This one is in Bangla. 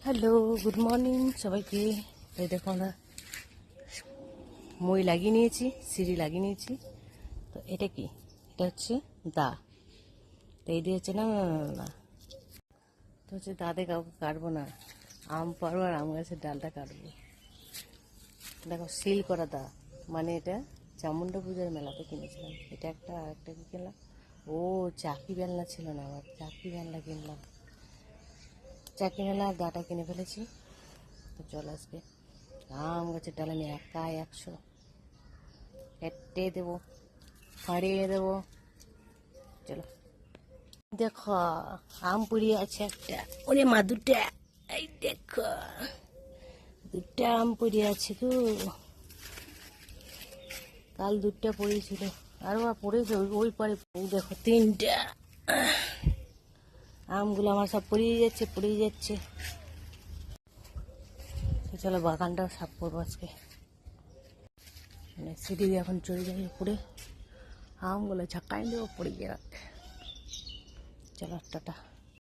হ্যালো, গুড মর্নিং সবাইকে। এই দেখো আমরা মই লাগিয়ে নিয়েছি, সিঁড়ি লাগিয়ে নিয়েছি। তো এটা কি? এটা হচ্ছে দা। তো এই দিয়ে হচ্ছে না তো হচ্ছে দাদে কাউকে কাটবো না, আম পাড়বো আর আম গাছের ডালটা কাটবো। দেখো সিল করা দা, মানে এটা চামুন্ডা পূজার মেলাতে কিনেছিলাম। এটা একটা আর একটা কি কিনলাম, ও চাকি বেলনা ছিল না, আবার চাকি বেলনা কিনলাম। চাকি বেলনা আর দাটা কিনে ফেলেছি। তো চলো আজকে আম গাছের ডালা নিয়ে একা 100 কেটে দেবো, ফাড়িয়ে দেবো। চলো দেখো, আম পুড়িয়ে আছে একটা, ওরে মা দুটা, এই দেখো দুটা আম পুড়িয়ে আছে গো। কাল দুটা পড়েছিল, আরো পড়েছে ওই পরে। দেখো 3টা আমগুলো আমার সব পড়িয়ে যাচ্ছে পড়িয়ে যাচ্ছে। চলো বাগানটাও সাফ করবো আজকে। মানে সিঁড়ি দিয়ে এখন চলে যাই উপরে, আমগুলো ঝাঁকাই দেবো পড়ে যাক। চলো টাটা।